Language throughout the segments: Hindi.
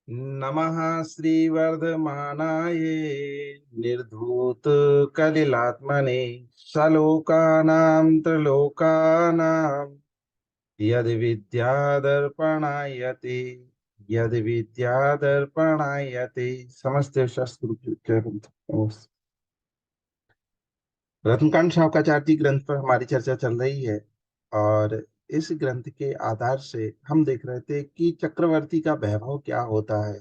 नमः श्रीवर्धमानाय निर्धूत कलिलात्मने सलोकानां त्रिलोकानां यद्विद्यादर्पणायते यद्विद्यादर्पणायते। समस्त शास्त्र रत्नकांत शावकाचार्य ग्रंथ पर हमारी चर्चा चल रही है। और इस ग्रंथ के आधार से हम देख रहे थे कि चक्रवर्ती का वैभव क्या होता है,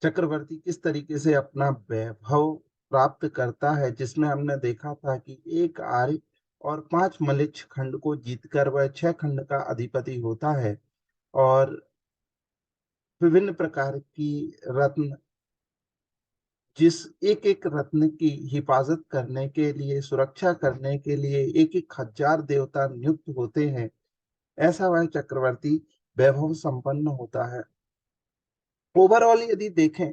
चक्रवर्ती किस तरीके से अपना वैभव प्राप्त करता है, जिसमें हमने देखा था कि एक आर्य और 5 मलिच्छ खंड को जीतकर वह 6 खंड का अधिपति होता है। और विभिन्न प्रकार की रत्न, जिस एक एक रत्न की हिफाजत करने के लिए, सुरक्षा करने के लिए एक एक हजार देवता नियुक्त होते हैं, ऐसा वह चक्रवर्ती वैभव संपन्न होता है। ओवरऑल यदि देखें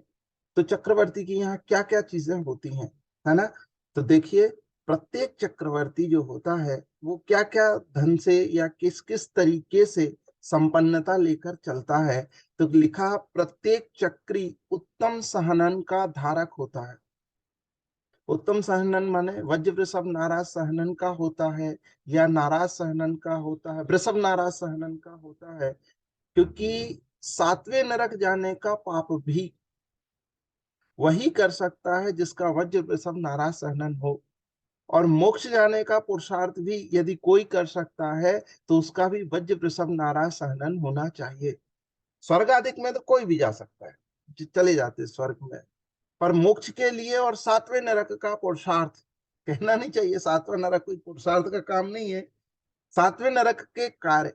तो चक्रवर्ती की यहाँ क्या क्या चीजें होती हैं, है ना। तो देखिए, प्रत्येक चक्रवर्ती जो होता है वो क्या क्या धन से या किस किस तरीके से संपन्नता लेकर चलता है। तो लिखा, प्रत्येक चक्री उत्तम सहनन का धारक होता है। उत्तम सहनन माने वज्र वृषभ नाराज सहनन का होता है, या नाराज सहनन का होता है, वृषभ नाराज सहनन का होता है। क्योंकि 7वें नरक जाने का पाप भी वही कर सकता है जिसका वज्र वृषभ नाराज सहनन हो। और मोक्ष जाने का पुरुषार्थ भी यदि कोई कर सकता है तो उसका भी वज्र वृषभ नाराज सहनन होना चाहिए। स्वर्ग आदि में तो कोई भी जा सकता है, चले जाते स्वर्ग में। पर मोक्ष के लिए और 7वें नरक का पुरुषार्थ, कहना नहीं चाहिए 7वां नरक कोई पुरुषार्थ का काम नहीं है। 7वें नरक के कार्य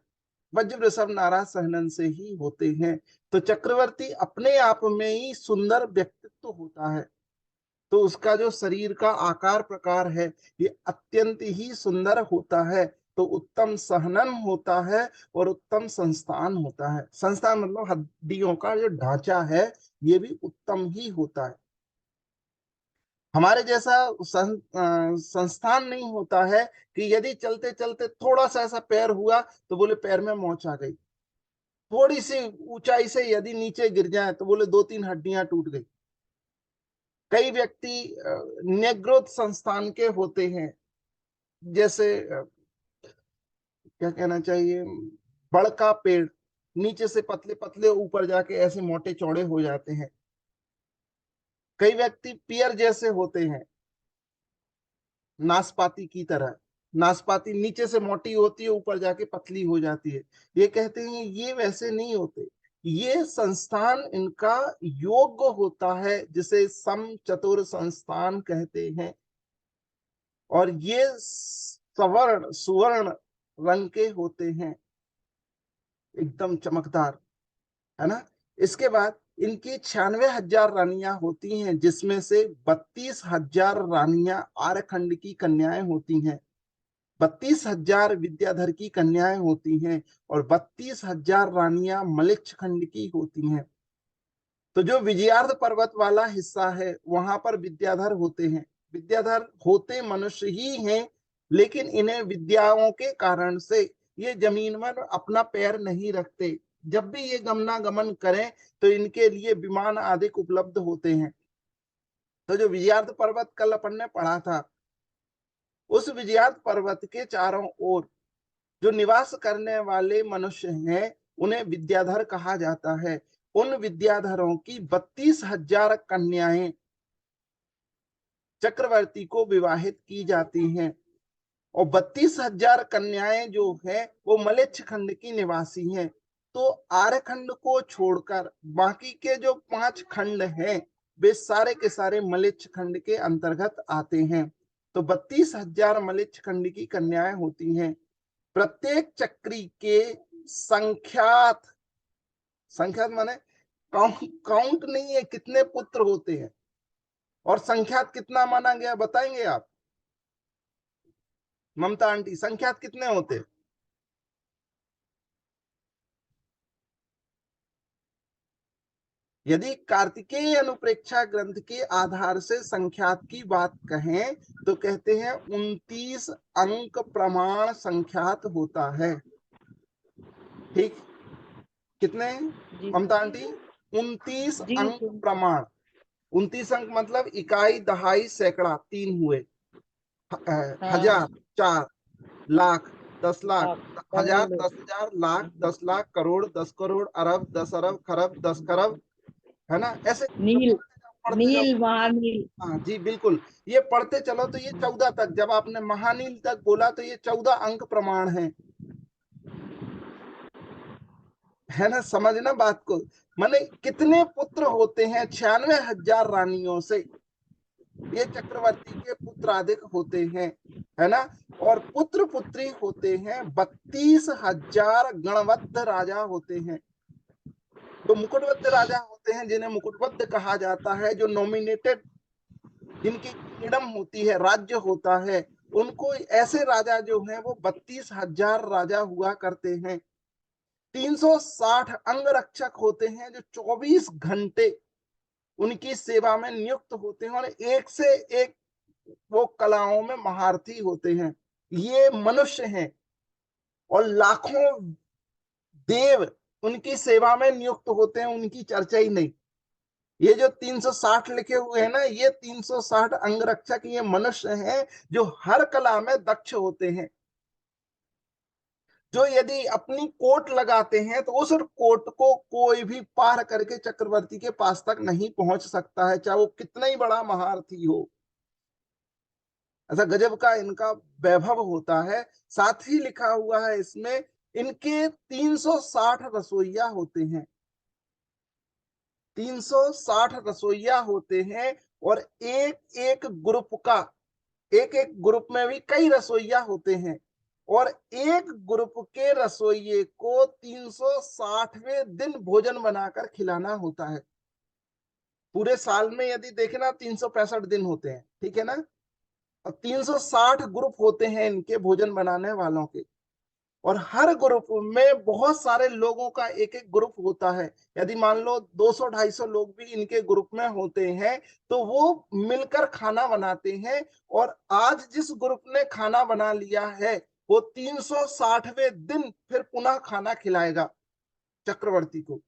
वज्र वृषभ नाराज सहनन से ही होते हैं। तो चक्रवर्ती अपने आप में ही सुंदर व्यक्तित्व होता है। तो उसका जो शरीर का आकार प्रकार है ये अत्यंत ही सुंदर होता है। तो उत्तम सहनन होता है और उत्तम संस्थान होता है। संस्थान मतलब हड्डियों का जो ढांचा है ये भी उत्तम ही होता है। हमारे जैसा संस्थान नहीं होता है कि यदि चलते चलते थोड़ा सा ऐसा पैर हुआ तो बोले पैर में मोच आ गई, थोड़ी सी ऊंचाई से यदि नीचे गिर जाए तो बोले 2-3 हड्डियां टूट गई। कई व्यक्ति नेग्रोथ संस्थान के होते हैं, जैसे क्या कहना चाहिए, बड़का पेड़, नीचे से पतले पतले ऊपर जाके ऐसे मोटे चौड़े हो जाते हैं। कई व्यक्ति पियर जैसे होते हैं, नाशपाती की तरह। नाशपाती नीचे से मोटी होती है, ऊपर जाके पतली हो जाती है। ये कहते हैं ये वैसे नहीं होते, ये संस्थान इनका योग्य होता है, जिसे सम चतुर संस्थान कहते हैं। और ये सवर्ण सुवर्ण रंग के होते हैं, एकदम चमकदार, है ना। इसके बाद इनकी 96,000 रानियां होती हैं, जिसमें से 32,000 रानियां आरखंड की कन्याएं होती हैं, 32,000 विद्याधर की कन्याएं होती हैं, और 32,000 रानियां मलिच्छ खंड की होती हैं। तो जो विजयार्थ पर्वत वाला हिस्सा है वहां पर विद्याधर होते हैं। विद्याधर होते मनुष्य ही हैं, लेकिन इन्हें विद्याओं के कारण से ये जमीन पर अपना पैर नहीं रखते। जब भी ये गमनागमन करें तो इनके लिए विमान आदि उपलब्ध होते हैं। तो जो विजयार्थ पर्वत कल अपन ने पढ़ा था, उस विजयार्थ पर्वत के चारों ओर जो निवास करने वाले मनुष्य हैं उन्हें विद्याधर कहा जाता है। उन विद्याधरों की 32,000 कन्याएं चक्रवर्ती को विवाहित की जाती हैं। और 32,000 कन्याएं जो है वो मलेच्छ खंड की निवासी हैं। तो आर्यखंड को छोड़कर बाकी के जो 5 खंड हैं वे सारे के सारे मलेच्छ खंड के अंतर्गत आते हैं। तो 32,000 मलेच्छ खंड की कन्याएं होती हैं। प्रत्येक चक्री के संख्यात, संख्यात माने काउंट नहीं है कितने पुत्र होते हैं, और संख्यात कितना माना गया बताएंगे आप, ममता आंटी, संख्यात कितने होते हैं? यदि कार्तिकेय अनुप्रेक्षा ग्रंथ के आधार से संख्यात की बात कहें तो कहते हैं 29 अंक प्रमाण संख्यात होता है। ठीक, कितने जी ममता आंटी? 29 जी अंक सुन। प्रमाण। 29 अंक मतलब इकाई, दहाई, सैकड़ा, 3 हुए। हाँ। हजार, 4, लाख, 10 लाख, लाख, हजार, करोड़। 10,000, लाख, 10 लाख, करोड़, 10 करोड़, अरब, 10 अरब, खरब, 10 खरब, है ना? ऐसे जब नील, पढ़ते जाओ। नील महानील। हाँ जी बिल्कुल। ये पढ़ते चलो तो ये 14 तक, जब आपने महानील तक बोला तो ये 14 अंक प्रमाण है ना? समझना बात को। माने कितने पुत्र होते हैं? 96,000 रानियों से ये चक्रवर्ती के पुत्र अधिक होते हैं, है ना? और पुत्र पुत्री होते हैं 32,000 गणबद्ध राजा होते हैं। जो मुकुटबद्ध राजा होते हैं, जिन्हें मुकुटबद्ध कहा जाता है, जो नॉमिनेटेड, जिनकी किंगडम होती है, राज्य होता है, उनको ऐसे राजा जो हैं वो 32,000 राजा हुआ करते हैं। 360 अंगरक्षक होते हैं जो 24 घंटे उनकी सेवा में नियुक्त होते हैं, और एक से एक वो कलाओं में महारथी होते हैं। ये मनुष्य हैं, और लाखों देव उनकी सेवा में नियुक्त होते हैं, उनकी चर्चा ही नहीं। ये जो 360 लिखे हुए हैं ना, ये 360 अंगरक्षक ये मनुष्य हैं जो हर कला में दक्ष होते हैं, जो यदि अपनी कोट लगाते हैं तो उस कोट को कोई भी पार करके चक्रवर्ती के पास तक नहीं पहुंच सकता है, चाहे वो कितना ही बड़ा महारथी हो। ऐसा गजब का इनका वैभव होता है। साथ ही लिखा हुआ है इसमें, इनके 360 रसोइया होते हैं। 360 रसोइया होते हैं, और एक एक ग्रुप का, एक एक ग्रुप में भी कई रसोइया होते हैं, और एक ग्रुप के रसोइये को 360वें दिन भोजन बनाकर खिलाना होता है। पूरे साल में यदि देखें ना, 365 दिन होते हैं, ठीक है ना? और 360 ग्रुप होते हैं इनके भोजन बनाने वालों के, और हर ग्रुप में बहुत सारे लोगों का एक एक ग्रुप होता है। यदि मान लो 200-250 लोग भी इनके ग्रुप में होते हैं, तो वो मिलकर खाना बनाते हैं, और आज जिस ग्रुप ने खाना बना लिया है, वो 360वें दिन फिर पुनः खाना खिलाएगा चक्रवर्ती को।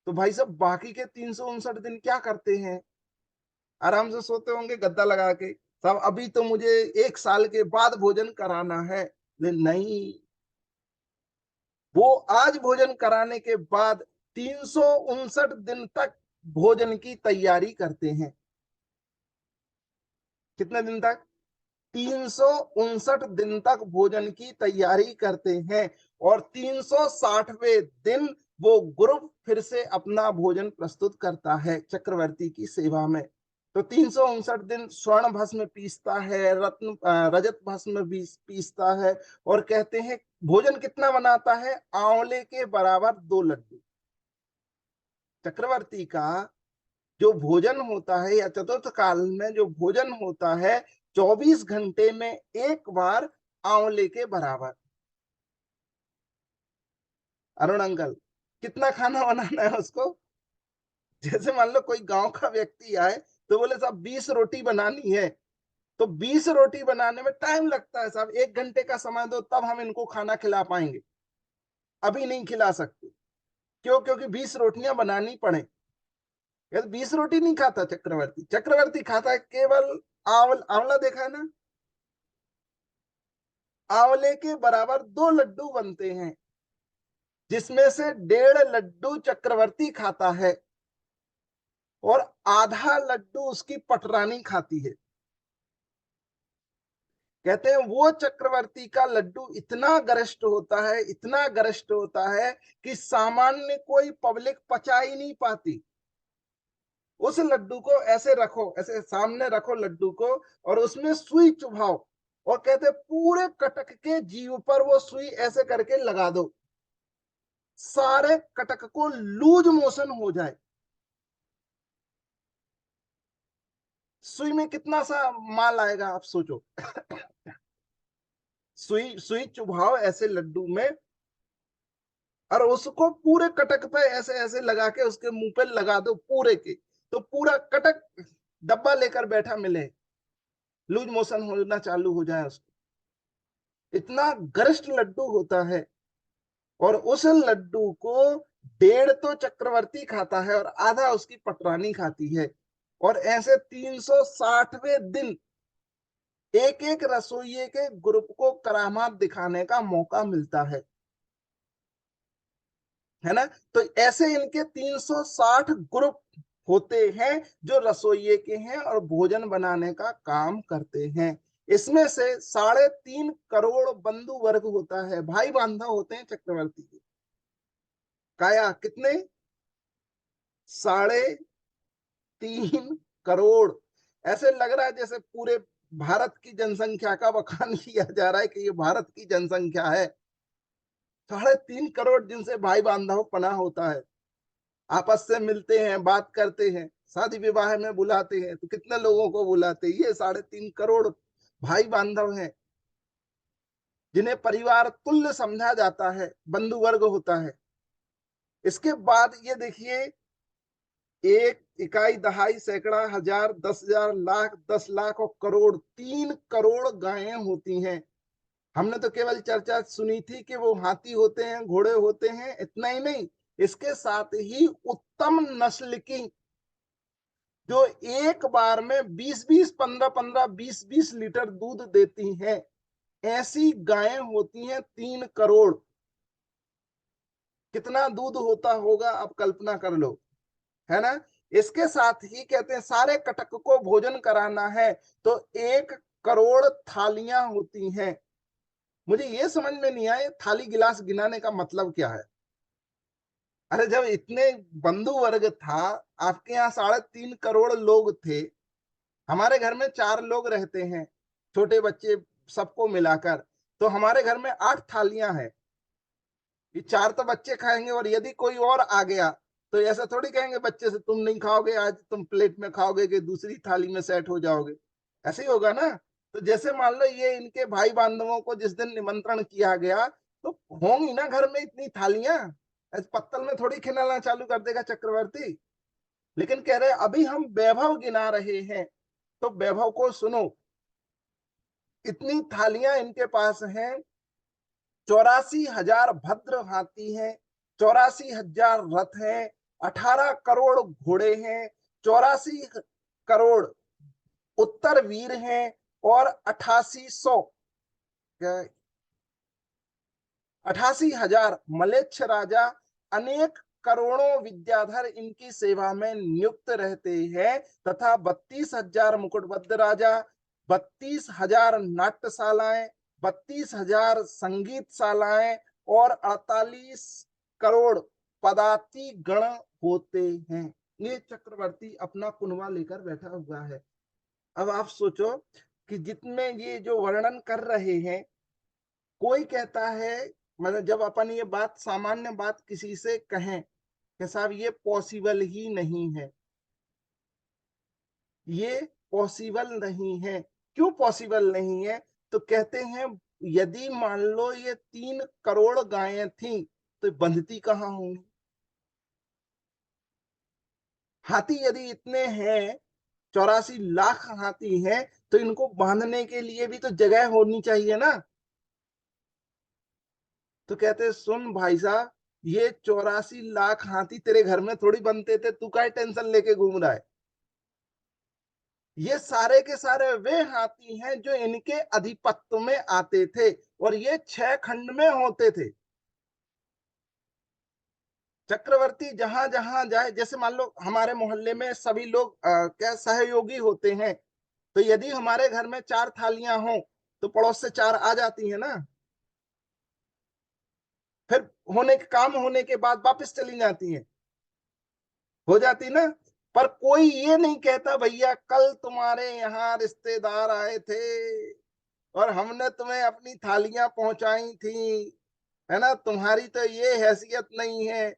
तो भाई साहब, बाकी के 359 दिन क्या करते हैं? आराम से सोते होंगे गद्दा लगा के, साहब अभी तो मुझे 1 साल के बाद भोजन कराना है। लेकिन नहीं, वो आज भोजन कराने के बाद 359 दिन तक भोजन की तैयारी करते हैं। कितने दिन तक? 359 दिन तक भोजन की तैयारी करते हैं, और 360वें दिन वो ग्रुप फिर से अपना भोजन प्रस्तुत करता है चक्रवर्ती की सेवा में। तो 359 दिन स्वर्ण भस्म पीसता है, रजत भस्म भी पीसता है, और कहते हैं भोजन कितना बनाता है? आंवले के बराबर 2 लड्डू। चक्रवर्ती का जो भोजन होता है, या चतुर्थ काल में जो भोजन होता है, 24 घंटे में एक बार आंवले के बराबर। अरुण अंकल, कितना खाना बनाना है उसको? जैसे मान लो कोई गांव का व्यक्ति आए, तो बोले साहब 20 रोटी बनानी है, तो 20 रोटी बनाने में टाइम लगता है साहब, 1 घंटे का समय दो तब हम इनको खाना खिला पाएंगे, अभी नहीं खिला सकते। क्यों? क्योंकि 20 रोटियां बनानी पड़े। 20 रोटी नहीं खाता चक्रवर्ती। चक्रवर्ती खाता है केवल आंवला, देखा है ना? आंवले के बराबर 2 लड्डू बनते हैं, जिसमें से 1.5 लड्डू चक्रवर्ती खाता है, और आधा लड्डू उसकी पटरानी खाती है। कहते हैं वो चक्रवर्ती का लड्डू इतना गरिष्ठ होता है, इतना गरिष्ठ होता है, कि सामान्य कोई पब्लिक पचा ही नहीं पाती। उस लड्डू को ऐसे रखो, ऐसे सामने रखो लड्डू को, और उसमें सुई चुभाओ, और कहते पूरे कटक के जीव पर वो सुई ऐसे करके लगा दो, सारे कटक को लूज मोशन हो जाए। सुई में कितना सा माल आएगा आप सोचो। सुई सुई चुभाओ ऐसे लड्डू में, और उसको पूरे कटक पे ऐसे ऐसे लगा के उसके मुंह पे लगा दो पूरे के, तो पूरा कटक डब्बा लेकर बैठा मिले, लूज मोशन होना चालू हो जाए उसको। इतना गरिष्ठ लड्डू होता है, और उस लड्डू को डेढ़ तो चक्रवर्ती खाता है और आधा उसकी पटरानी खाती है। और ऐसे 360वें दिन एक एक रसोइये के ग्रुप को करामात दिखाने का मौका मिलता है ना। तो ऐसे इनके 360 ग्रुप होते हैं जो रसोइये के हैं और भोजन बनाने का काम करते हैं। इसमें से 3.5 करोड़ बंधु वर्ग होता है, भाई बांधव होते हैं चक्रवर्ती के। काया कितने? 3.5 करोड़। ऐसे लग रहा है जैसे पूरे भारत की जनसंख्या का बखान किया जा रहा है कि ये भारत की जनसंख्या है। 3.5 करोड़ जिनसे भाई बांधव पना होता है, आपस से मिलते हैं, बात करते हैं, शादी विवाह में बुलाते हैं, तो कितने लोगों को बुलाते हैं? ये 3.5 करोड़ भाई बांधव हैं जिन्हें परिवार तुल्य समझा जाता है, बंधु वर्ग होता है। इसके बाद ये देखिए, एक, इकाई, दहाई, सैकड़ा, हजार, 10,000, लाख, 10 लाख और करोड़, 3 करोड़ गायें होती हैं। हमने तो केवल चर्चा सुनी थी कि वो हाथी होते हैं, घोड़े होते हैं, इतना ही नहीं, इसके साथ ही उत्तम नस्ल की जो एक बार में 20-20, 15-15, 20-20 लीटर दूध देती हैं, ऐसी गायें होती हैं 3 करोड़। कितना दूध होता होगा आप कल्पना कर लो, है ना। इसके साथ ही कहते हैं सारे कटक को भोजन कराना है तो 1 करोड़ थालियां होती हैं। मुझे ये समझ में नहीं आया थाली गिलास गिनाने का मतलब क्या है। अरे जब इतने बंधु वर्ग था, आपके यहाँ 3.5 करोड़ लोग थे, हमारे घर में 4 लोग रहते हैं, छोटे बच्चे सबको मिलाकर, तो हमारे घर में 8 थालियां हैं। ये 4 तो बच्चे खाएंगे और यदि कोई और आ गया तो ऐसा थोड़ी कहेंगे बच्चे से तुम नहीं खाओगे आज, तुम प्लेट में खाओगे कि दूसरी थाली में सेट हो जाओगे। ऐसे ही होगा ना। तो जैसे मान लो ये इनके भाई बांधवों को जिस दिन निमंत्रण किया गया, तो होंगी ना घर में इतनी थालियां, ऐसे पत्तल में थोड़ी खिलाना चालू कर देगा चक्रवर्ती। लेकिन कह रहे अभी हम वैभव गिना रहे हैं, तो वैभव को सुनो। इतनी थालियां इनके पास हैं, 84,000 भद्र हाथी हैं, 84,000 रथ हैं, 18 करोड़ घोड़े हैं, 84 करोड़ उत्तर वीर हैं और 88,000 मलेच्छ राजा, अनेक करोड़ों विद्याधर इनकी सेवा में नियुक्त रहते हैं, तथा 32,000 मुकुटबद्ध राजा, 32,000 नाट्यशालाएं, 32,000 संगीतशालाएं और 48 करोड़ पदाति गण होते हैं। ये चक्रवर्ती अपना कुनवा लेकर बैठा हुआ है। अब आप सोचो कि जितने ये जो वर्णन कर रहे हैं, कोई कहता है, मतलब जब अपन ये बात सामान्य बात किसी से कहें कि साहब ये पॉसिबल ही नहीं है, ये पॉसिबल नहीं है, क्यों पॉसिबल नहीं है? तो कहते हैं यदि मान लो ये 3 करोड़ गायें थी तो बंधती कहाँ होंगी? हाथी यदि इतने हैं, 84 लाख हाथी हैं, तो इनको बांधने के लिए भी तो जगह होनी चाहिए ना। तो कहते सुन भाई साहब, ये 84 लाख हाथी तेरे घर में थोड़ी बनते थे, तू काय टेंशन लेके घूम रहा है। ये सारे के सारे वे हाथी हैं जो इनके अधिपत्य में आते थे और ये 6 खंड में होते थे। चक्रवर्ती जहां जहां जाए, जैसे मान लो हमारे मोहल्ले में सभी लोग क्या सहयोगी होते हैं, तो यदि हमारे घर में 4 थालियां हों तो पड़ोस से 4 आ जाती है ना, फिर होने के काम होने के बाद वापस चली जाती हैं, हो जाती ना। पर कोई ये नहीं कहता भैया कल तुम्हारे यहाँ रिश्तेदार आए थे और हमने तुम्हें अपनी थालियां पहुंचाई थी, है ना, तुम्हारी तो ये हैसियत नहीं है।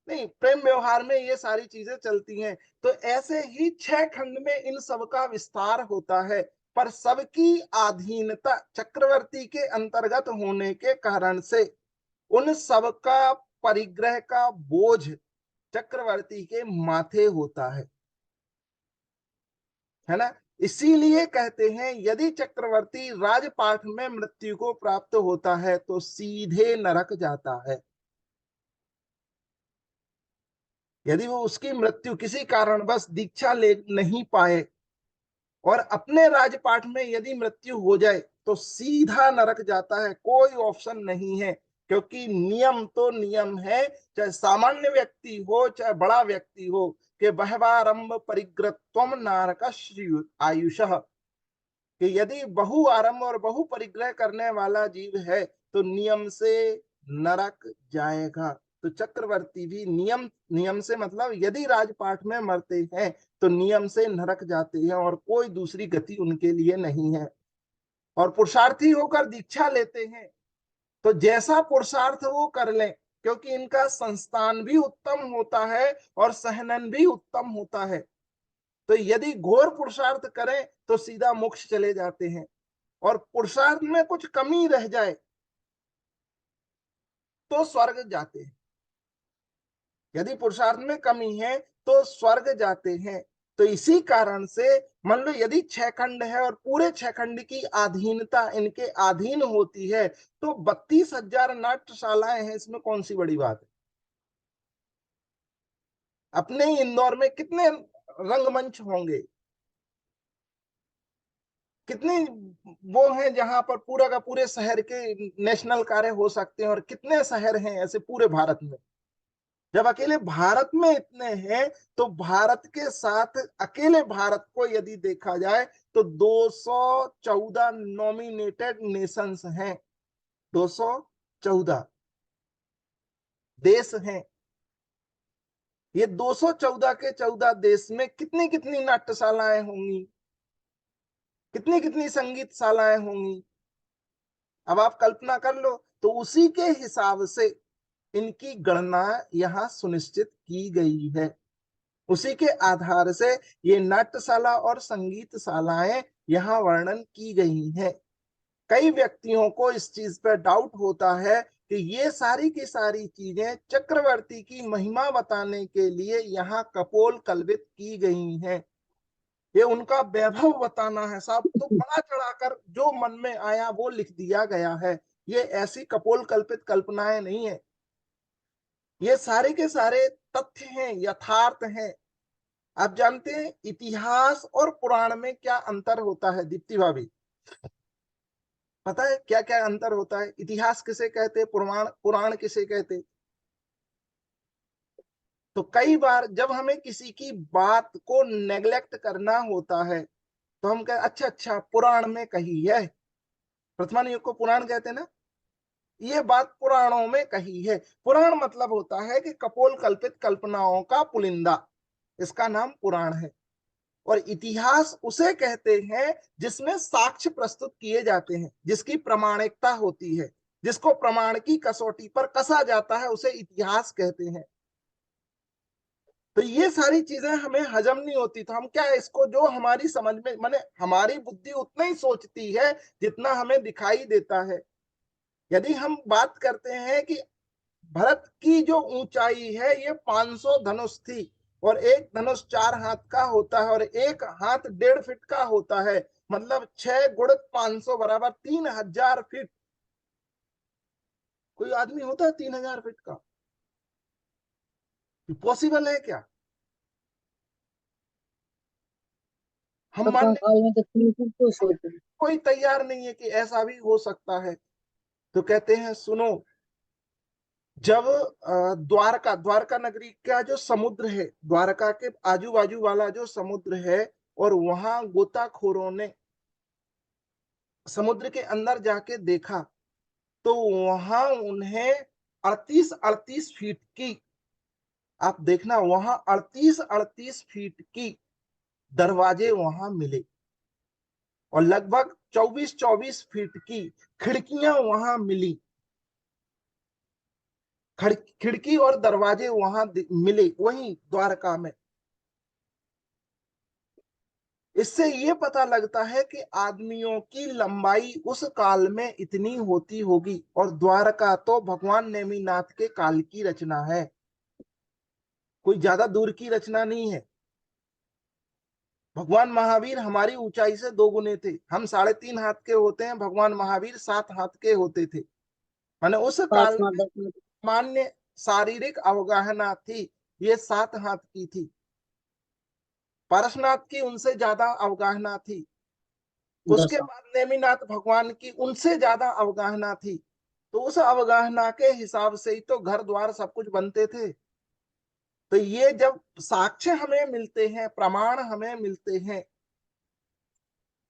नहीं, प्रेम व्यवहार में ये सारी चीजें चलती हैं। तो ऐसे ही 6 खंड में इन सब का विस्तार होता है, पर सबकी अधीनता चक्रवर्ती के अंतर्गत होने के कारण से उन सबका परिग्रह का बोझ चक्रवर्ती के माथे होता है ना। इसीलिए कहते हैं यदि चक्रवर्ती राजपाठ में मृत्यु को प्राप्त होता है तो सीधे नरक जाता है। यदि वो उसकी मृत्यु किसी कारणवश दीक्षा ले नहीं पाए और अपने राजपाट में यदि मृत्यु हो जाए तो सीधा नरक जाता है, कोई ऑप्शन नहीं है। क्योंकि नियम तो नियम है, चाहे सामान्य व्यक्ति हो चाहे बड़ा व्यक्ति हो, कि बहवारंभ परिग्रहत्वम नारक आयुष, कि यदि बहु आरंभ और बहु परिग्रह करने वाला जीव है तो नियम से नरक जाएगा। तो चक्रवर्ती भी नियम नियम से मतलब यदि राजपाट में मरते हैं तो नियम से नरक जाते हैं और कोई दूसरी गति उनके लिए नहीं है। और पुरुषार्थी होकर दीक्षा लेते हैं तो जैसा पुरुषार्थ वो कर लें, क्योंकि इनका संस्थान भी उत्तम होता है और सहनन भी उत्तम होता है। तो यदि घोर पुरुषार्थ करें तो सीधा मोक्ष चले जाते हैं, और पुरुषार्थ में कुछ कमी रह जाए तो स्वर्ग जाते हैं। यदि पुरुषार्थ में कमी है तो स्वर्ग जाते हैं। तो इसी कारण से मान लो यदि 6 खंड है और पूरे 6 खंड की अधीनता इनके अधीन होती है तो 32,000 नाट्यशालाएं हैं, इसमें कौन सी बड़ी बात है। अपने ही इंदौर में कितने रंगमंच होंगे, कितनी वो हैं जहां पर पूरा का पूरे शहर के नेशनल कार्य हो सकते हैं, और कितने शहर हैं ऐसे पूरे भारत में। जब अकेले भारत में इतने हैं तो भारत के साथ अकेले भारत को यदि देखा जाए तो 214 नॉमिनेटेड नेशंस हैं, 214 देश हैं। ये 214 के 14 देश में कितनी कितनी नाट्यशालाएं होंगी, कितनी कितनी संगीतशालाएं होंगी। अब आप कल्पना कर लो। तो उसी के हिसाब से इनकी गणना यहाँ सुनिश्चित की गई है, उसी के आधार से ये नाट्यशाला और संगीतशालाएं यहाँ वर्णन की गई हैं। कई व्यक्तियों को इस चीज पर डाउट होता है कि ये सारी की सारी चीजें चक्रवर्ती की महिमा बताने के लिए यहाँ कपोल कल्पित की गई हैं। ये उनका वैभव बताना है साहब, तो बड़ा चढ़ाकर जो मन में आया वो लिख दिया गया है। ये ऐसी कपोल कल्पित कल्पनाएं नहीं है, ये सारे के सारे तथ्य हैं, यथार्थ हैं। आप जानते हैं इतिहास और पुराण में क्या अंतर होता है दीप्ति भाभी? पता है क्या क्या अंतर होता है? इतिहास किसे कहते, पुराण पुराण किसे कहते? तो कई बार जब हमें किसी की बात को नेग्लेक्ट करना होता है तो हम कह अच्छा अच्छा पुराण में कही है, वर्तमान युग को पुराण कहते हैं ना, ये बात पुराणों में कही है। पुराण मतलब होता है कि कपोल कल्पित कल्पनाओं का पुलिंदा, इसका नाम पुराण है। और इतिहास उसे कहते हैं जिसमें साक्ष्य प्रस्तुत किए जाते हैं, जिसकी प्रामाणिकता होती है, जिसको प्रमाण की कसौटी पर कसा जाता है, उसे इतिहास कहते हैं। तो ये सारी चीजें हमें हजम नहीं होती, तो हम क्या है इसको जो हमारी समझ में माने हमारी बुद्धि उतना ही सोचती है जितना हमें दिखाई देता है। यदि हम बात करते हैं कि भरत की जो ऊंचाई है ये 500 धनुष थी, और एक धनुष 4 हाथ का होता है और एक हाथ 1.5 फीट का होता है, मतलब 6 × 500 बराबर 3,000 फीट। कोई आदमी होता है 3,000 फीट का? पॉसिबल है क्या? हम कथा मानने काल में तो बिल्कुल खुश होते हैं। कोई तैयार नहीं है कि ऐसा भी हो सकता है। तो कहते हैं सुनो, जब द्वारका द्वारका नगरी का जो समुद्र है, द्वारका के आजू बाजू वाला जो समुद्र है, और वहां गोताखोरों ने समुद्र के अंदर जाके देखा तो वहां उन्हें 38-38 फीट की, आप देखना वहां 38-38 फीट की दरवाजे वहां मिले, और लगभग 24-24 फीट की खिड़कियां वहां मिली। खिड़की और दरवाजे वहां मिले वहीं द्वारका में। इससे ये पता लगता है कि आदमियों की लंबाई उस काल में इतनी होती होगी, और द्वारका तो भगवान नेमिनाथ के काल की रचना है, कोई ज्यादा दूर की रचना नहीं है। भगवान महावीर हमारी ऊंचाई से 2 गुने थे, हम 3.5 हाथ के होते हैं, भगवान महावीर 7 हाथ के होते थे। माने उस पांच काल माह में 10 मिनट। सामान्य शारीरिक अवगाहना थी, ये 7 हाथ की थी। पारसनाथ की उनसे ज्यादा अवगाहना थी। दस। उसके बाद नेमिनाथ भगवान की उनसे ज्यादा अवगाहना थी। तो उस अवगाहना के हिसाब से ही तो घर द्वार सब कुछ बनते थे। तो ये जब साक्ष्य हमें मिलते हैं, प्रमाण हमें मिलते हैं,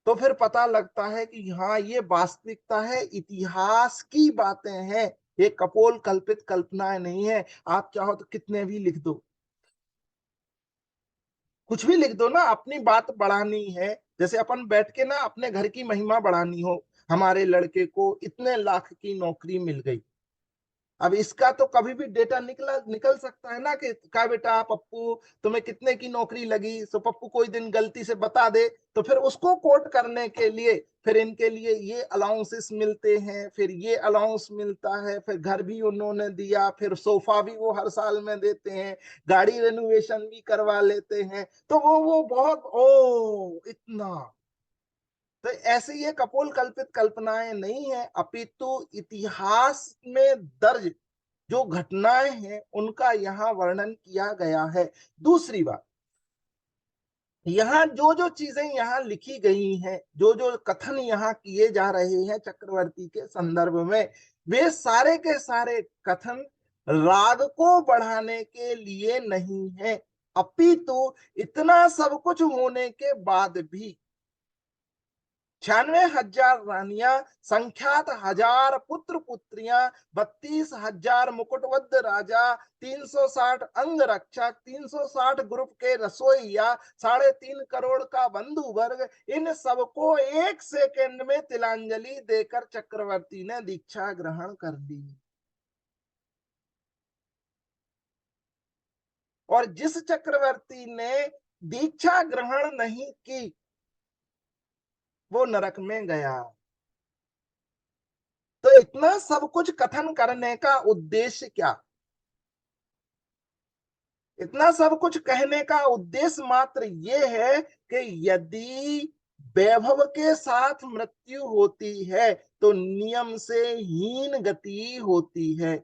तो फिर पता लगता है कि हाँ, ये वास्तविकता है, इतिहास की बातें हैं। ये कपोल कल्पित कल्पनाएं नहीं है। आप चाहो तो कितने भी लिख दो, कुछ भी लिख दो ना, अपनी बात बढ़ानी है। जैसे अपन बैठ के ना अपने घर की महिमा बढ़ानी हो, हमारे लड़के को इतने लाख की नौकरी मिल गई। अब इसका तो कभी भी डेटा निकल निकल सकता है ना, कि का बेटा पप्पू तुम्हें कितने की नौकरी लगी, तो पप्पू कोई दिन गलती से बता दे, तो फिर उसको कोट करने के लिए फिर इनके लिए ये अलाउंसेस मिलते हैं, फिर ये अलाउंस मिलता है, फिर घर भी उन्होंने दिया, फिर सोफा भी वो हर साल में देते हैं, गाड़ी रेनोवेशन भी करवा लेते हैं। तो वो बहुत ओ इतना। तो ऐसे ये कपोल कल्पित कल्पनाएं नहीं है, अपितु इतिहास में दर्ज जो घटनाएं हैं उनका यहाँ वर्णन किया गया है। दूसरी बात, यहाँ जो जो चीजें यहाँ लिखी गई हैं, जो जो कथन यहाँ किए जा रहे हैं चक्रवर्ती के संदर्भ में, वे सारे के सारे कथन राग को बढ़ाने के लिए नहीं है। अपितु इतना सब कुछ होने के बाद भी 96,000 रानियां, संख्यात 1,000 पुत्र पुत्रियां, 32,000 मुकुटबद्ध राजा, 360 अंग रक्षक, 360 ग्रुप के रसोईया, 3.5 करोड़ का बंधु वर्ग, इन सबको एक सेकंड में तिलांजलि देकर चक्रवर्ती ने दीक्षा ग्रहण कर ली। और जिस चक्रवर्ती ने दीक्षा ग्रहण नहीं की, वो नरक में गया। तो इतना सब कुछ कथन करने का उद्देश्य क्या? इतना सब कुछ कहने का उद्देश्य मात्र ये है कि यदि वैभव के साथ मृत्यु होती है तो नियम से हीन गति होती है।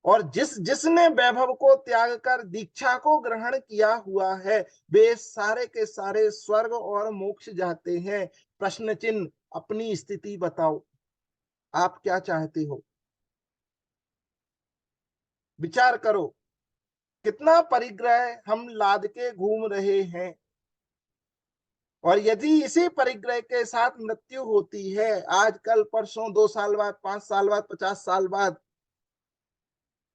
और जिसने वैभव को त्याग कर दीक्षा को ग्रहण किया हुआ है, वे सारे के सारे स्वर्ग और मोक्ष जाते हैं। प्रश्न चिन्ह, अपनी स्थिति बताओ, आप क्या चाहते हो? विचार करो, कितना परिग्रह हम लाद के घूम रहे हैं। और यदि इसी परिग्रह के साथ मृत्यु होती है, आज कल परसों, 2 साल बाद, 5 साल बाद, 50 साल बाद,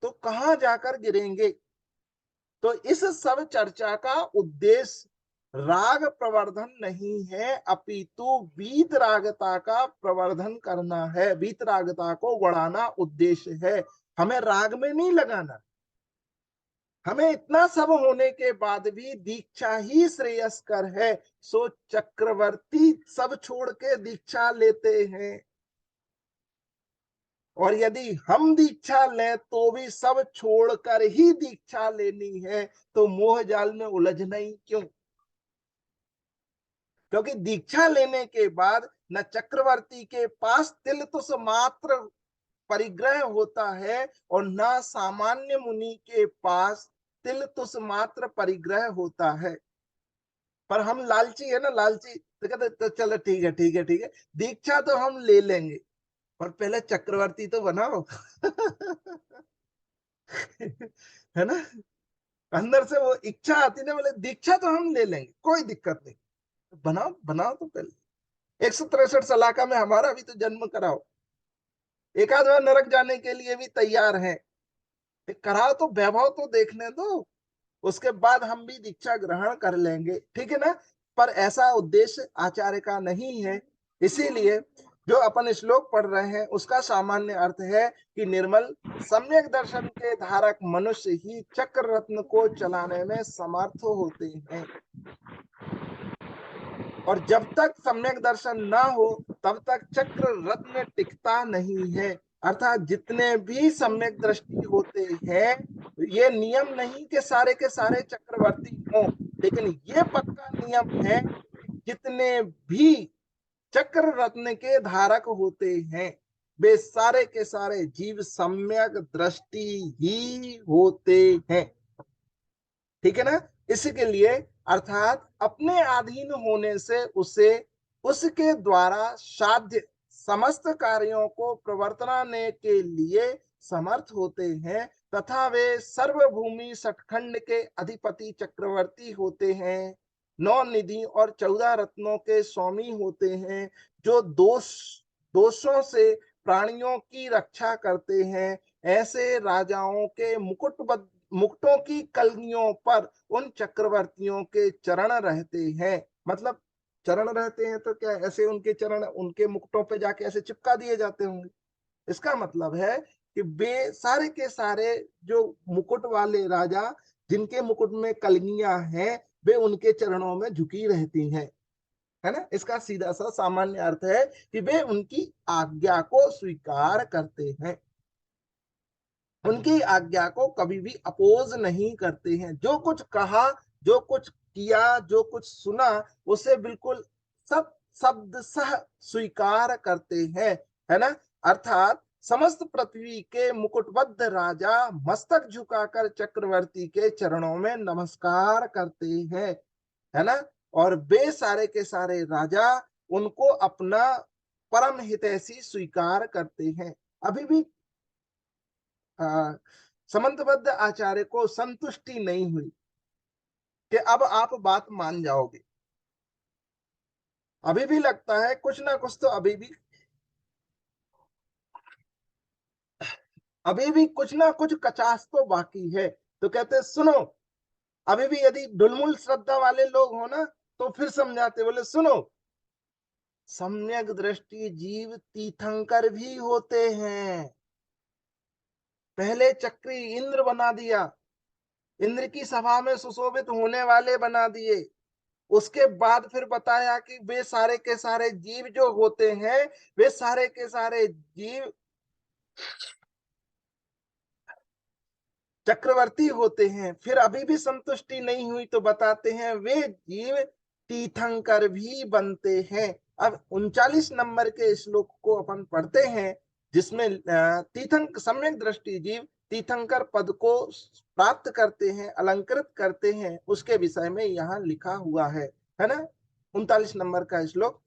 तो कहां जाकर गिरेंगे? तो इस सब चर्चा का उद्देश्य राग प्रवर्धन नहीं है, अपितु वीतरागता का प्रवर्धन करना है। वीतरागता को बढ़ाना उद्देश्य है, हमें राग में नहीं लगाना। हमें इतना सब होने के बाद भी दीक्षा ही श्रेयस्कर है। सो चक्रवर्ती सब छोड़ के दीक्षा लेते हैं। और यदि हम दीक्षा लें तो भी सब छोड़कर ही दीक्षा लेनी है, तो मोह जाल में उलझना ही क्यों? क्योंकि दीक्षा लेने के बाद न चक्रवर्ती के पास तिल तुस मात्र परिग्रह होता है, और न सामान्य मुनि के पास तिल तुस मात्र परिग्रह होता है। पर हम लालची है ना, लालची, तो कहते तो चलो ठीक है, ठीक है, ठीक है, दीक्षा तो हम ले लेंगे, पर पहले चक्रवर्ती तो बनाओ। है ना? अंदर से वो इच्छा आती ना, बोले दीक्षा तो हम ले लेंगे, कोई दिक्कत नहीं, बनाओ बनाओ तो पहले 163 सलाका में हमारा भी तो जन्म कराओ, एक आध बार नरक जाने के लिए भी तैयार है, कराओ तो वैभव तो देखने दो, उसके बाद हम भी दीक्षा ग्रहण कर लेंगे, ठीक है ना? पर ऐसा उद्देश्य आचार्य का नहीं है। इसीलिए जो अपन श्लोक पढ़ रहे हैं उसका सामान्य अर्थ है कि निर्मल सम्यक दर्शन के धारक मनुष्य ही चक्र रत्न को चलाने में समर्थ होते हैं। और जब तक सम्यक दर्शन ना हो तब तक चक्र रत्न टिकता नहीं है। अर्थात जितने भी सम्यक दृष्टि होते हैं, ये नियम नहीं कि सारे के सारे चक्रवर्ती हों, लेकिन ये पक्का नियम है कि जितने भी चक्र रत्न के धारक होते हैं, वे सारे के सारे जीव सम्यक दृष्टि ही होते हैं। ठीक है ना। इसी के लिए अर्थात अपने अधीन होने से उसे उसके द्वारा साध्य समस्त कार्यों को प्रवर्तनाने के लिए समर्थ होते हैं, तथा वे सर्वभूमि सटखंड के अधिपति चक्रवर्ती होते हैं, 9 निधि और 14 रत्नों के स्वामी होते हैं, जो दोषों से प्राणियों की रक्षा करते हैं। ऐसे राजाओं के मुकुटों की कलगियों पर उन चक्रवर्तियों के चरण रहते हैं। मतलब चरण रहते हैं तो क्या ऐसे उनके चरण उनके मुकुटों पे जाके ऐसे चिपका दिए जाते होंगे। इसका मतलब है कि वे सारे के सारे जो मुकुट वाले राजा, जिनके मुकुट में कलगियां हैं, वे उनके चरणों में झुकी रहती हैं, है ना। इसका सीधा सा सामान्य अर्थ है कि वे उनकी आज्ञा को स्वीकार करते हैं, उनकी आज्ञा को कभी भी अपोज नहीं करते हैं। जो कुछ कहा, जो कुछ किया, जो कुछ सुना, उसे बिल्कुल सब शब्द सह स्वीकार करते हैं, है ना। अर्थात समस्त पृथ्वी के मुकुटबद्ध राजा मस्तक झुकाकर चक्रवर्ती के चरणों में नमस्कार करते हैं, है ना। और वे सारे के सारे राजा उनको अपना परम हितैषी स्वीकार करते हैं। अभी भी समंतबद्ध आचार्य को संतुष्टि नहीं हुई कि अब आप बात मान जाओगे। अभी भी लगता है कुछ ना कुछ तो अभी भी कुछ ना कुछ कचास तो बाकी है। तो कहते हैं सुनो, अभी भी यदि ढुलमुल श्रद्धा वाले लोग हो ना, तो फिर समझाते, बोले सुनो, सम्यक दृष्टि जीव तीर्थंकर भी होते हैं। पहले चक्री इंद्र बना दिया, इंद्र की सभा में सुशोभित होने वाले बना दिए। उसके बाद फिर बताया कि वे सारे के सारे जीव जो होते हैं, वे सारे के सारे जीव चक्रवर्ती होते हैं। फिर अभी भी संतुष्टि नहीं हुई तो बताते हैं वे जीव तीर्थंकर भी बनते हैं। अब 39 नंबर के श्लोक को अपन पढ़ते हैं, जिसमें तीर्थंक सम्यक दृष्टि जीव तीर्थंकर पद को प्राप्त करते हैं, अलंकृत करते हैं, उसके विषय में यहाँ लिखा हुआ है ना। 39 नंबर का श्लोक,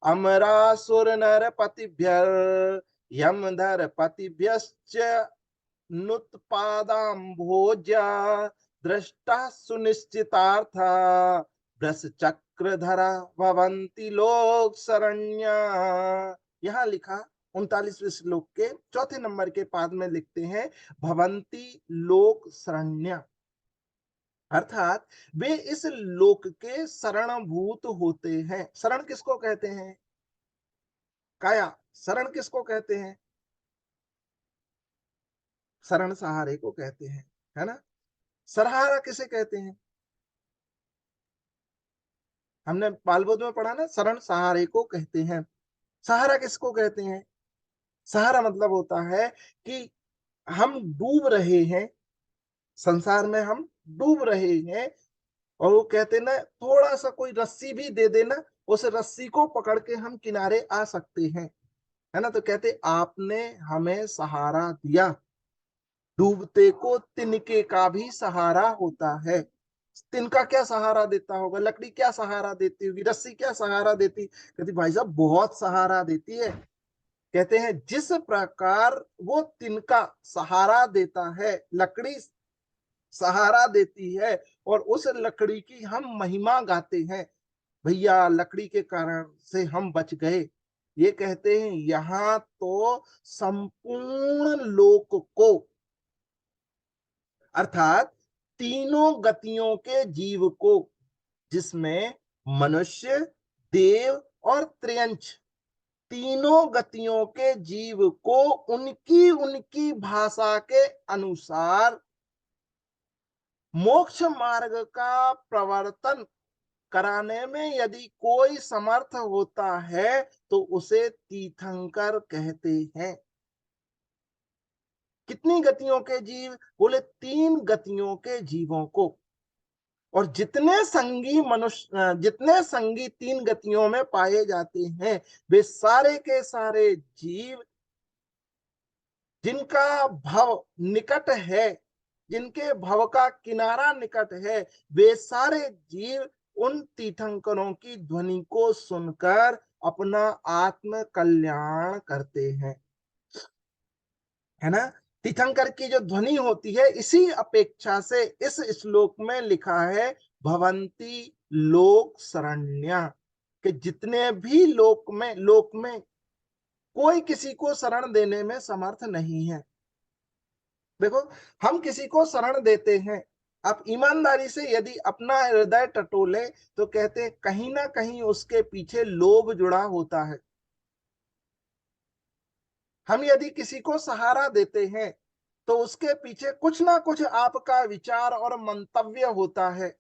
अमरासुर नर पतिभ्यर यमधर पतिभ्यश्च नुत्पादाम्भोजा दृष्टा सुनिश्चितार्था ब्रस चक्रधरा भवंती लोक शरण्या। यहाँ लिखा 39वें श्लोक के चौथे नंबर के पाद में लिखते हैं, भवंती लोक शरण्या, अर्थात वे इस लोक के शरणभूत होते हैं। शरण किसको कहते हैं? काया। शरण किसको कहते हैं? शरण सहारे को कहते हैं, है ना। सहारा किसे कहते हैं? हमने बालबोध में पढ़ा ना, शरण सहारे को कहते हैं। सहारा किसको कहते हैं? सहारा मतलब होता है कि हम डूब रहे हैं, संसार में हम डूब रहे हैं, और वो कहते ना, थोड़ा सा कोई रस्सी भी दे देना, उस रस्सी को पकड़ के हम किनारे आ सकते हैं, है ना। तो कहते आपने हमें सहारा दिया। डूबते को तिनके का भी सहारा होता है। तिनका क्या सहारा देता होगा? लकड़ी क्या सहारा देती होगी? रस्सी क्या सहारा देती? कहती भाई साहब बहुत सहारा देती है। कहते हैं जिस प्रकार वो तिनका सहारा देता है, लकड़ी सहारा देती है, और उस लकड़ी की हम महिमा गाते हैं, भैया लकड़ी के कारण से हम बच गए। ये कहते हैं यहाँ तो संपूर्ण लोक को, अर्थात तीनों गतियों के जीव को, जिसमें मनुष्य, देव और त्रियंच, तीनों गतियों के जीव को उनकी उनकी भाषा के अनुसार मोक्ष मार्ग का प्रवर्तन कराने में यदि कोई समर्थ होता है, तो उसे तीर्थंकर कहते हैं। कितनी गतियों के जीव? बोले 3 गतियों के जीवों को। और जितने संगी 3 गतियों में पाए जाते हैं, वे सारे के सारे जीव जिनका भव निकट है, जिनके भव का किनारा निकट है, वे सारे जीव उन तीर्थंकरों की ध्वनि को सुनकर अपना आत्म कल्याण करते हैं, है ना। तीर्थंकर की जो ध्वनि होती है, इसी अपेक्षा से इस श्लोक में लिखा है भवंती लोक शरण्या, कि जितने भी लोक में कोई किसी को शरण देने में समर्थ नहीं है। देखो, हम किसी को शरण देते हैं, आप ईमानदारी से यदि अपना हृदय टटोले तो कहते हैं कहीं ना कहीं उसके पीछे लोभ जुड़ा होता है। हम यदि किसी को सहारा देते हैं तो उसके पीछे कुछ ना कुछ आपका विचार और मंतव्य होता है।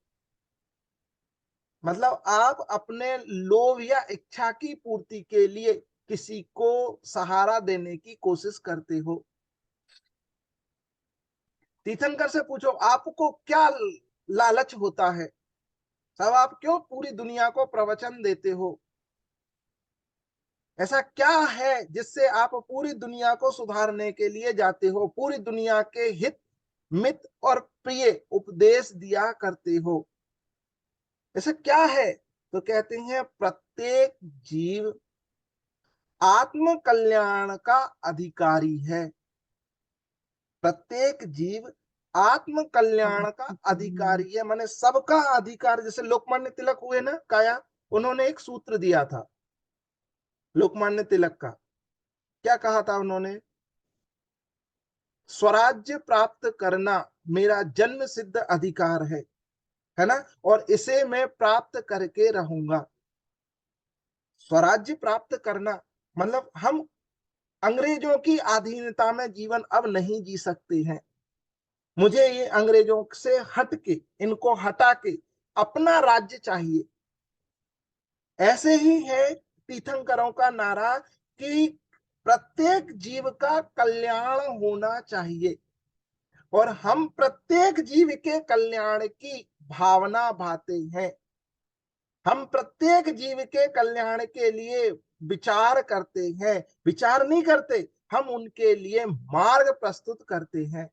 मतलब आप अपने लोभ या इच्छा की पूर्ति के लिए किसी को सहारा देने की कोशिश करते हो। तीर्थंकर से पूछो आपको क्या लालच होता है, सब आप क्यों पूरी दुनिया को प्रवचन देते हो, ऐसा क्या है जिससे आप पूरी दुनिया को सुधारने के लिए जाते हो, पूरी दुनिया के हित मित और प्रिय उपदेश दिया करते हो, ऐसा क्या है। तो कहते हैं प्रत्येक जीव आत्म कल्याण का अधिकारी है, प्रत्येक जीव आत्म कल्याण का अधिकारी है, माने सबका अधिकार। जैसे लोकमान्य तिलक हुए ना काया, उन्होंने एक सूत्र दिया था लोकमान्य तिलक का, क्या कहा था उन्होंने, स्वराज्य प्राप्त करना मेरा जन्म सिद्ध अधिकार है ना, और इसे मैं प्राप्त करके रहूंगा। स्वराज्य प्राप्त करना मतलब हम अंग्रेजों की अधीनता में जीवन अब नहीं जी सकते हैं, मुझे ये अंग्रेजों से हट के, इनको हटा के अपना राज्य चाहिए। ऐसे ही है तीर्थंकरों का नारा कि प्रत्येक जीव का कल्याण होना चाहिए, और हम प्रत्येक जीव के कल्याण की भावना भाते हैं, हम प्रत्येक जीव के कल्याण के लिए विचार करते हैं, विचार नहीं करते, हम उनके लिए मार्ग प्रस्तुत करते हैं।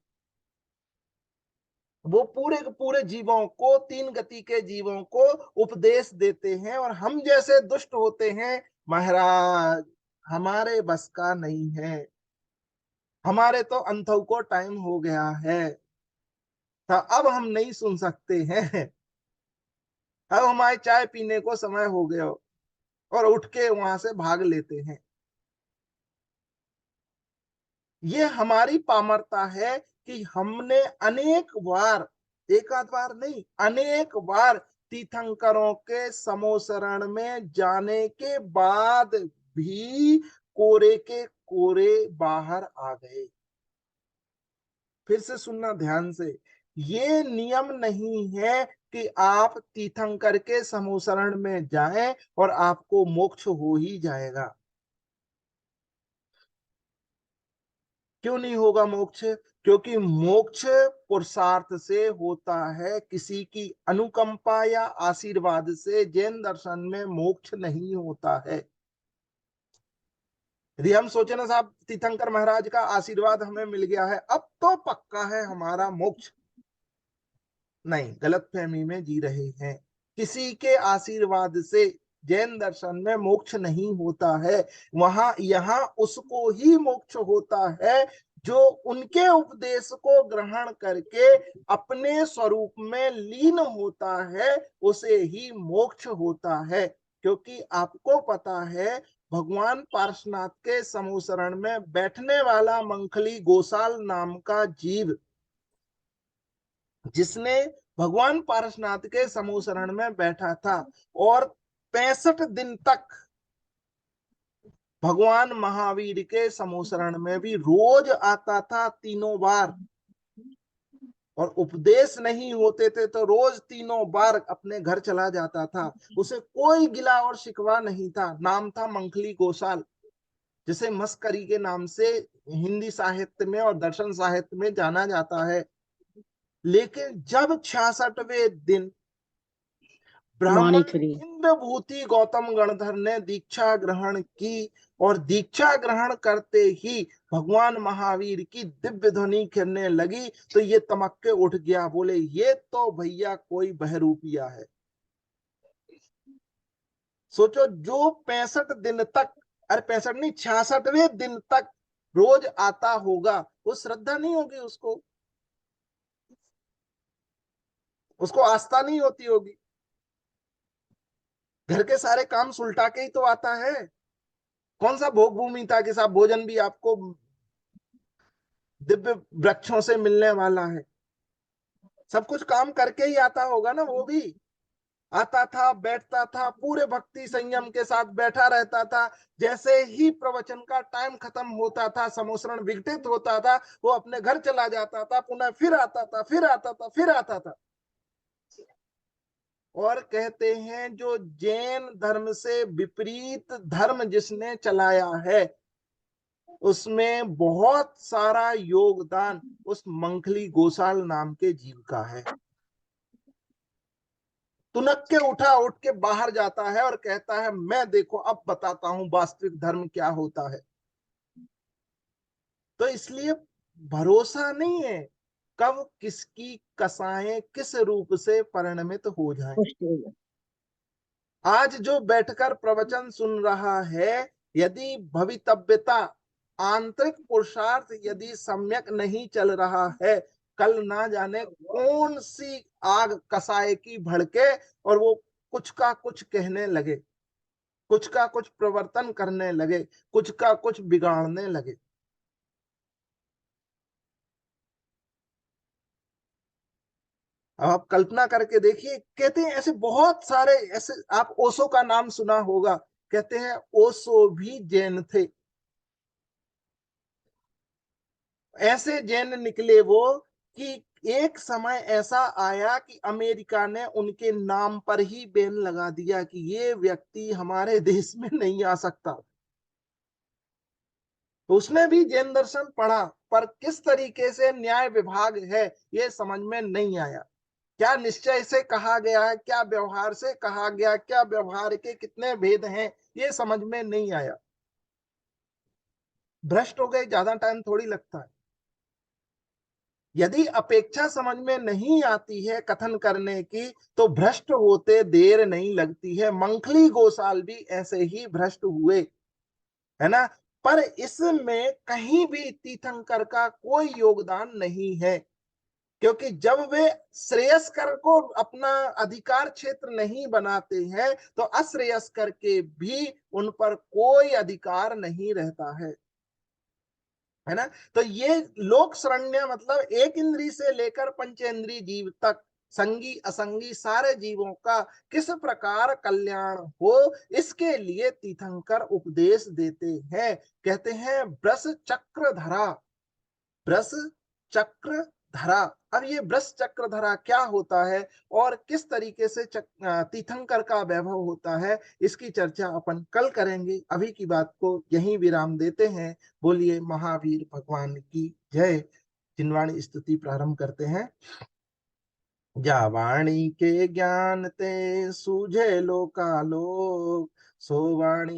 वो पूरे पूरे जीवों को, तीन गति के जीवों को उपदेश देते हैं, और हम जैसे दुष्ट होते हैं, महाराज हमारे बस का नहीं है, हमारे तो अंधों को टाइम हो गया है, तो अब हम नहीं सुन सकते हैं, अब हमारे चाय पीने को समय हो गया, और उठ के वहां से भाग लेते हैं। ये हमारी पामरता है कि हमने अनेक बार, एक आध बार नहीं, अनेक बार तीर्थंकरों के समोसरण में जाने के बाद भी कोरे के कोरे बाहर आ गए। फिर से सुनना ध्यान से, ये नियम नहीं है कि आप तीर्थंकर के समोसरण में जाएं और आपको मोक्ष हो ही जाएगा। क्यों नहीं होगा मोक्ष, क्योंकि मोक्ष पुरुषार्थ से होता है, किसी की अनुकंपा या आशीर्वाद से जैन दर्शन में मोक्ष नहीं होता है। यदि हम सोचे ना साहब तीर्थंकर महाराज का आशीर्वाद हमें मिल गया है, अब तो पक्का है हमारा मोक्ष, नहीं, गलत फहमी में जी रहे हैं। किसी के आशीर्वाद से जैन दर्शन में मोक्ष नहीं होता है, वहां यहाँ उसको ही मोक्ष होता है जो उनके उपदेश को ग्रहण करके अपने स्वरूप में लीन होता है, उसे ही मोक्ष होता है। क्योंकि आपको पता है भगवान पार्श्वनाथ के समूसरण में बैठने वाला मंखली गोसाल नाम का जीव, जिसने भगवान पारसनाथ के समूह शरण में बैठा था और 65 दिन तक भगवान महावीर के समूह शरण में भी रोज आता था, तीनों बार, और उपदेश नहीं होते थे तो रोज तीनों बार अपने घर चला जाता था। उसे कोई गिला और शिकवा नहीं था, नाम था मंखली गोसाल, जिसे मस्करी के नाम से हिंदी साहित्य में और दर्शन साहित्य में जाना जाता है। लेकिन जब 66वें दिन वाणी ब्राह्मण थ्री। इंद्रभूति गौतम गणधर ने दीक्षा ग्रहण की, और दीक्षा ग्रहण करते ही भगवान महावीर की दिव्य ध्वनि करने लगी, तो ये तमक के उठ गया, बोले ये तो भैया कोई बहरूपिया है। सोचो, जो 65 दिन तक, अरे 65 नहीं, 66वें दिन तक रोज आता होगा, वो श्रद्धा नहीं होगी उसको, उसको आस्था नहीं होती होगी। घर के सारे काम सुलटा के ही तो आता है। कौन सा भोग भूमि था कि साहब भोजन भी आपको दिव्य वृक्षों से मिलने वाला है। सब कुछ काम करके ही आता होगा ना। वो भी आता था, बैठता था, पूरे भक्ति संयम के साथ बैठा रहता था। जैसे ही प्रवचन का टाइम खत्म होता था, समोसरण विघटित होता था, वो अपने घर चला जाता था, पुनः फिर आता था, फिर आता था, फिर आता था। और कहते हैं जो जैन धर्म से विपरीत धर्म जिसने चलाया है, उसमें बहुत सारा योगदान उस मंखली गोसाल नाम के जीव का है। तुनक के उठ के बाहर जाता है और कहता है मैं देखो अब बताता हूं वास्तविक धर्म क्या होता है। तो इसलिए भरोसा नहीं है कब किसकी कसाएं किस रूप से परिणमित हो जाएं। पुष्ट हो गया। आज जो बैठकर प्रवचन सुन रहा है, यदि भवितव्यता, आंतरिक पुरुषार्थ यदि सम्यक नहीं चल रहा है, कल ना जाने कौन सी आग कसाए की भड़के और वो कुछ का कुछ कहने लगे, कुछ का कुछ प्रवर्तन करने लगे, कुछ का कुछ बिगाड़ने लगे। अब आप कल्पना करके देखिए, कहते हैं ऐसे बहुत सारे ऐसे, आप ओशो का नाम सुना होगा। कहते हैं ओशो भी जैन थे। ऐसे जैन निकले वो कि एक समय ऐसा आया कि अमेरिका ने उनके नाम पर ही बैन लगा दिया कि ये व्यक्ति हमारे देश में नहीं आ सकता। तो उसने भी जैन दर्शन पढ़ा, पर किस तरीके से न्याय विभाग है ये समझ में नहीं आया। क्या निश्चय से कहा गया है, क्या व्यवहार से कहा गया, क्या व्यवहार के कितने भेद हैं, ये समझ में नहीं आया। भ्रष्ट हो गए, ज्यादा टाइम थोड़ी लगता है। यदि अपेक्षा समझ में नहीं आती है कथन करने की, तो भ्रष्ट होते देर नहीं लगती है। मंखली गोसाल भी ऐसे ही भ्रष्ट हुए, है ना। पर इसमें कहीं भी तीर्थंकर का कोई योगदान नहीं है, क्योंकि जब वे श्रेयस्कर को अपना अधिकार क्षेत्र नहीं बनाते हैं, तो अश्रेयस्कर के भी उन पर कोई अधिकार नहीं रहता है ना। तो ये लोक शरण्य मतलब एक इंद्री से लेकर पंचेंद्री जीव तक, संगी असंगी सारे जीवों का किस प्रकार कल्याण हो, इसके लिए तीर्थंकर उपदेश देते हैं। कहते हैं ब्रस चक्र धरा, ब्रस चक्र धरा। अब ये ब्रस चक्र धरा क्या होता है और किस तरीके से तीर्थंकर का वैभव होता है, इसकी चर्चा अपन कल करेंगे। अभी की बात को यहीं विराम देते हैं। बोलिए महावीर भगवान की जय। जिनवाणी स्तुति प्रारंभ करते हैं। जा वाणी के ज्ञान ते सूझे लोकालोक, सो वाणी